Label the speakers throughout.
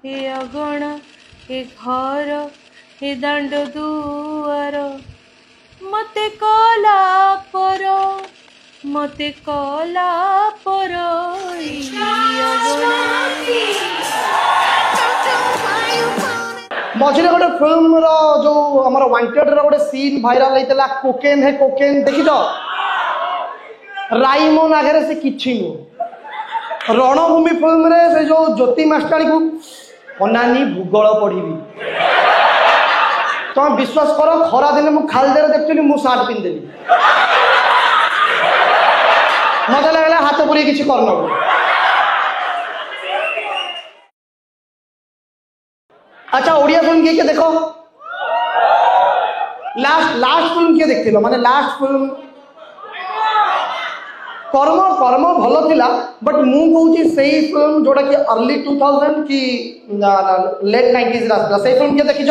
Speaker 1: ए अगण ए घर ए दांड दुआर मते कला पर मते कला पर
Speaker 2: मझे गोटे फिल्म जो आम वांटेड गोटे सीन भाइराल होता कोकेन है कोकेन देखी राइमन आगे से किछि नु रणभूमि फिल्म रे से जो ज्योति मास्टाणी को अनानी भूगोल पढ़ी तुम विश्वास कर खरा दिन मुझे खालदे देखी मु सार्ट पिंधदेली मत लगे हाथ पूरी किसी करन अच्छा ओडिया फिल्म किए देख लास्ट फिल्म किए देख माने लास्ट फिल्म कर्म कर्म भल थिला बट मु कहूँ से फिल्म जोटा कि अर्ली 2000 कि लेट 90s से फिल्म किए देखी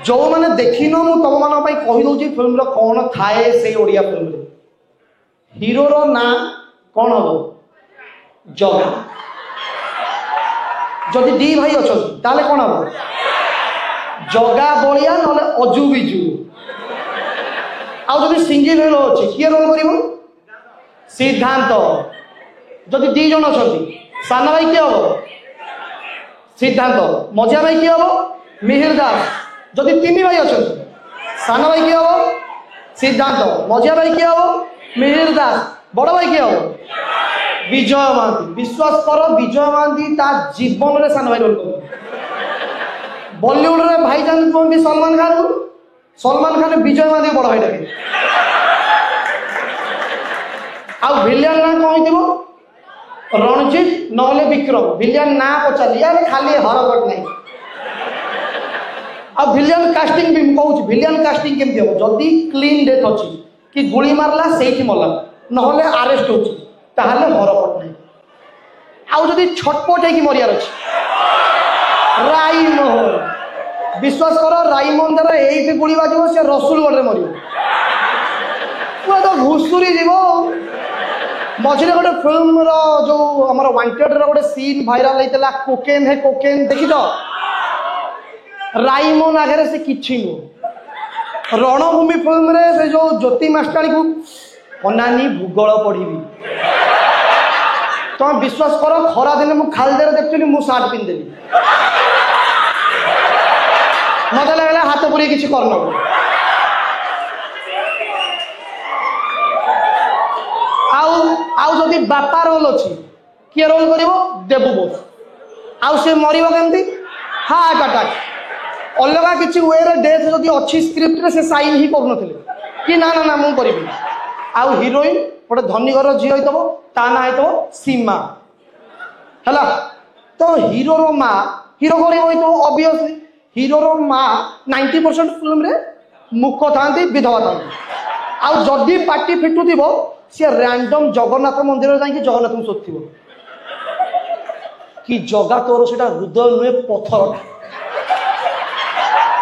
Speaker 2: जो मैंने देखी न मुझ तुम मान कहीदे फिल्म कौन थाए से ओडिया फिल्म हीरो रो ना कौन हम जगा जदि दी भाई अच्छा ताले कौन हम जगा बलिया ना अजु बिजु आउ सिंगल हिरो अच्छी किए रोल कर सिद्धांत जदि दी जन अच्छा सान भाई किए हम सिद्धांत मझिया भाई किए हम मिहिर दास जदि तीन भाई अच्छा सान भाई किए हम सिद्धांत मझिया भाई किए हम मिहिर दास बड़ भाई किए हम विजय महांती विश्वास कर विजय महांती ता जीवन में सान भाई रोल कर बॉलीवुड रे भाईजान कहते सलमान खान विजय महांती बड़ भाई डाके आउ विलियन ना कह रणजीत नहले विक्रम विलियन ना पचारि यार खाली हरकट नहीं आ विलियन कास्टिंग भी कहूँ विलियन कास्टिंग केमती हम जदि क्लीन डेथ अच्छी कि गुली मारला से मरला नहले आरेस्ट हो हरकट नहीं आउ जदि छटपट है मरियार अच्छी राईमोहन विश्वास कर राईमोहन द्वारा ये गुली बाज सी रसुलगढ़ मर तो घुषुरी जीव मझे गोटे फिल्म जो आम वांटेड गोटे सीन भाइराल होता कोकेन है कोकेन देखी राईमोहन आगे से किछि नु रणभूमि फिल्म रे से जो ज्योति मास्टाणी को अनानी भूगोल पढ़ी तुम विश्वास कर खरा दिन मुझे खालदे देखी मु सार्ट पिंधदेली मत लगे हाथ पूरी किसी करन आउ जदि बापा रोल अच्छी किए रोल कर देबू बोस आउ से मरिब केमती हार्ट अटैक अलग किसी वे डेथ जदि अच्छी स्क्रिप्ट रे से साइन ही करूँ कि ना ना ना मुझे करी आउ हिरोइन गोटे धनी घर झी होइतबो ता ना होइतबो सीमा हैला तो हीरो रो माँ हीरो गरीब होइतबो ऑब्वियसली हीरो रो माँ 90% फिल्म रे मुख था विधवा था आउ जदि पार्टी फिटुथिबो सी रैंडम जगन्नाथ मंदिर जाकि जगन्नाथ को शोधुव कि जगा तोर से हृदय नुहे पथर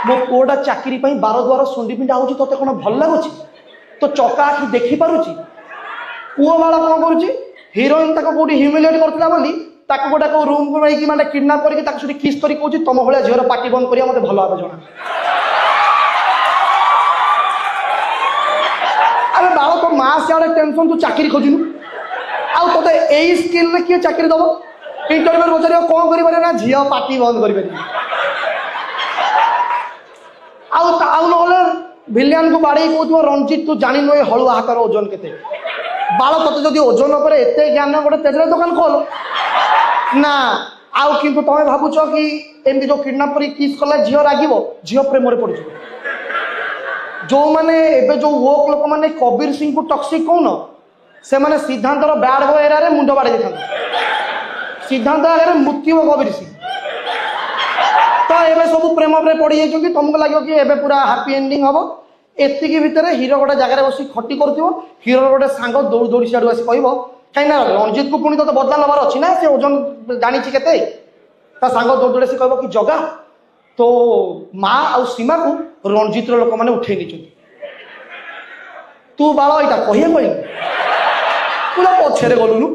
Speaker 2: मो पुआटा चाकरी 12 द्वार सुंडी पिंडा हो ते कौन भल लगुच तो चका आखि देखी पारुची पुओ बाला कौन करुची हिरोइन कौटी ह्यूमिलेट करता बोली गोटे कौ रूम को नहीं माने किडनाप करके किस करी कहूँ तुम भाया झीर पार्टी बंद करिया मते भल भाव जना अरे बाबा तो माँ सियाड़े टेंशन तू चाकरी खोजुनु आउ तोते यही स्किल में किए चाकरी दब इंटरव्यू पचार कौन करें ना झील पार्टी बंद करें आउ ना भिलियन को बाड़े कहूँ रंजीत तू जान नु हलुआ हाथर ओजन के बाल तोते जदि ओजन उपर एत ज्ञान गोटे तेजरा दुकान खोल ना आउ किंतु तुम्हें भावुच कि एमती जो किडनाप कर किस कला झील रागिब झील प्रेम पड़ जो मैंने एबे जो वोक लोक मैंने कबीर सिंह को टक्सिक कौन से मैंने सिद्धांत बैड बॉय एरिया मुंड बाड़े देखा सिद्धांत आगे मृत्यु कबीर सिंह तो एबे सब प्रेम पड़ जाइए तुमको लगे कि एबे पूरा हैप्पी एंडिंग हम एतिकी भितर हीरो गोटे जगह बस खटी कर हीरो गोटे सांग दौड़ दौड़ी सियाड़ आस कह कहीं रंजीत को पुणी तो बदला नबार अच्छी ना से ओजन जानी के सांग दौड़ दौड़ी से कह कि जगा तो माँ आउ सीमा को रणजीत लोक मैंने उठे नहीं तू बाल यहाँ कहे कह पूरा पछे गलुनु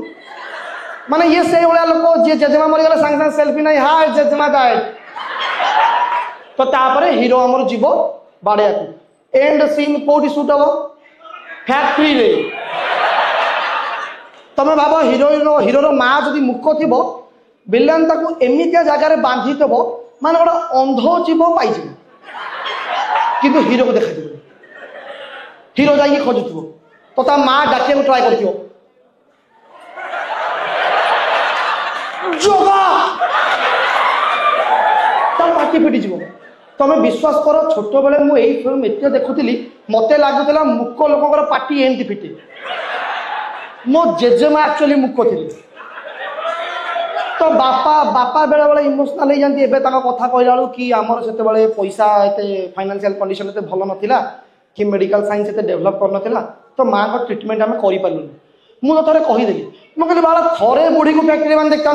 Speaker 2: माने ये से भाया लोक जी जेजेमा मरीगले सांगे सांगे सेल्फी नहीं हाय जेजेमा डाए तो तापर हिरो आमर जीव बाड़िया को एंड सीन कोठी शूट हम फैक्ट्री रे तमे भाव हिरोर माँ जदि मुख थी विलेन ताको एमितिया जगार बांधी थब माने गोटे अंध जीव पाई किंतु हिरो को देखा हिरो जाइए खोजुव तो ता माँ डाकिया ट्राए कर पार्टी फिटी जीव तमे विश्वास कर छोट बेले मुझे फिल्म एत देखुली मत लगुला मुख लोक पार्टी एमती फिटे मो जेजेमा एक्चुअली मुख थी तो बापा बापा बेले बेले इमोशनाल हो जाती है कथा कहला कि आमर से पैसा एत फाइनेंशियल कंडीशन एत भल नाला कि मेडिकल साइंस एत डेभलप कर तो माँ का ट्रिटमेंट आम कर मुझे थे कहीदेली मुझे कहली बाला थे बुढ़ी को फैक्ट्री मान देखता